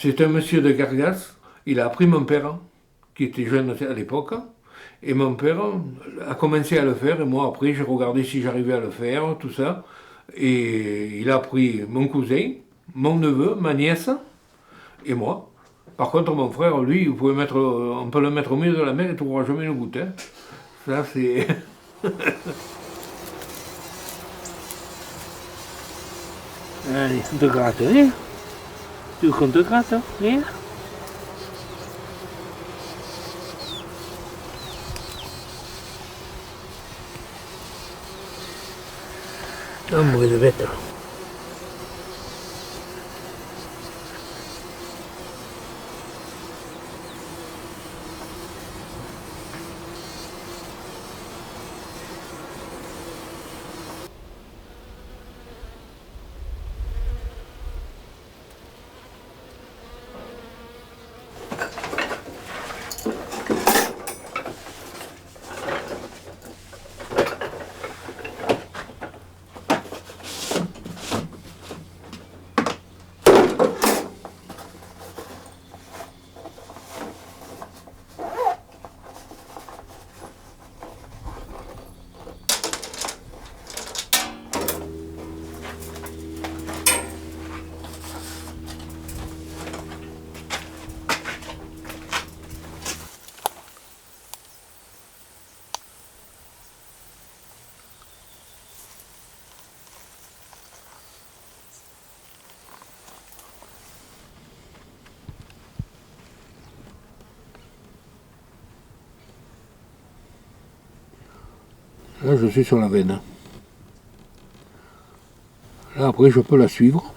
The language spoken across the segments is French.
C'est un monsieur de Gargas. Il a appris mon père, qui était jeune à l'époque. Et mon père a commencé à le faire. Et moi, après, j'ai regardé si j'arrivais à le faire, tout ça. Et il a pris mon cousin, mon neveu, ma nièce et moi. Par contre, mon frère, lui, on peut le mettre au milieu de la mer et tu ne trouveras jamais une goutte. Hein. Ça, c'est. Allez, on te gratte, hein. Tu veux qu'on te gratte, hein? Ah, mauvaise bête. Là, je suis sur la veine. Là, après, je peux la suivre.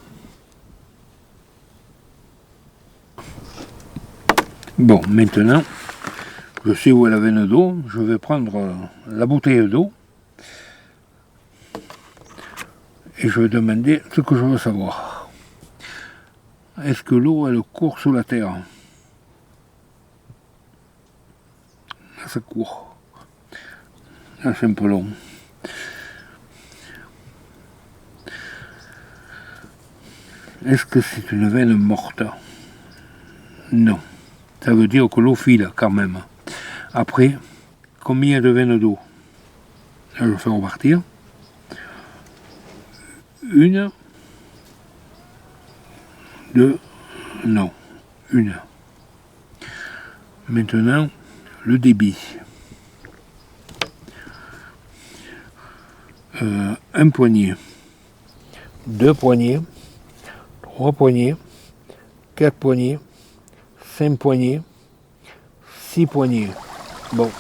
Bon, maintenant, je sais où est la veine d'eau. Je vais prendre la bouteille d'eau. Et je vais demander ce que je veux savoir. Est-ce que l'eau, elle court sous la terre? Là, ça court. Là, c'est un peu long. Est-ce que c'est une veine morte? Non. Ça veut dire que l'eau file quand même. Après, combien de veines d'eau? Là, je fais repartir. Une, deux, non, une. Maintenant, le débit. Un poignet, deux poignets, trois poignets, quatre poignets, cinq poignets, six poignets. Bon.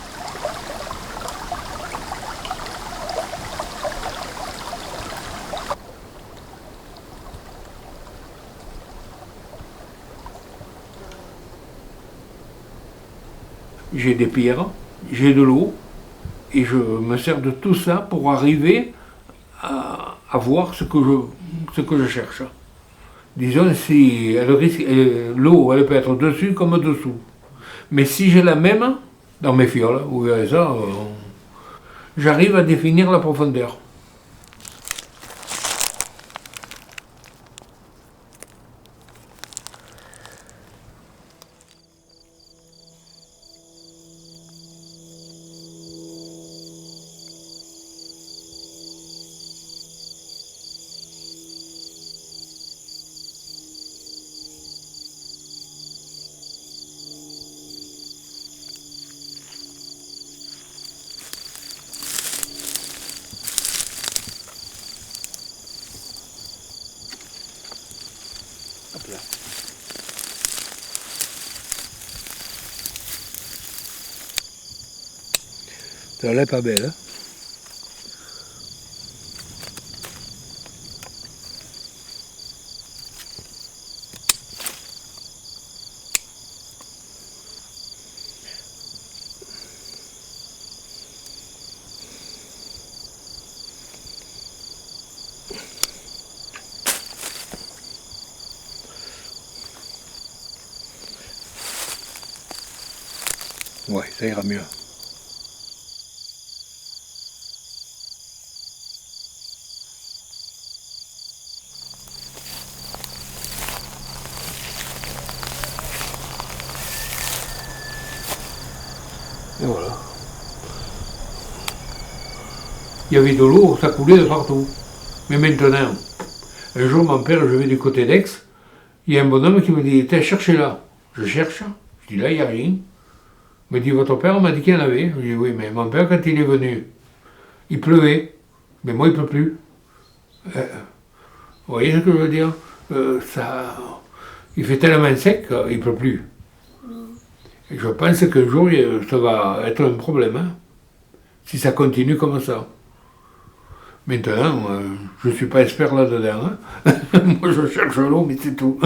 J'ai des pierres, j'ai de l'eau, et je me sers de tout ça pour arriver à voir ce que je cherche. Disons, si l'eau, elle peut être dessus comme dessous. Mais si j'ai la même, dans mes fioles, vous verrez ça, j'arrive à définir la profondeur. Hop là. Ça n'est pas belle, hein? Ouais, ça ira mieux. Et voilà. Il y avait de l'eau, ça coulait de partout. Mais maintenant, un jour, mon père, je vais du côté d'Aix, il y a un bonhomme qui me dit, tiens, cherchez là. Je cherche, je dis là, il n'y a rien. Il me dit, votre père m'a dit qu'il y en avait. Je dis, oui, mais mon père, quand il est venu, il pleuvait, mais moi, il ne pleut plus. Vous voyez ce que je veux dire? Il fait tellement sec qu'il ne pleut plus. Et je pense qu'un jour, ça va être un problème, hein, si ça continue comme ça. Maintenant, je ne suis pas expert là-dedans. Hein. Moi, je cherche l'eau, mais c'est tout.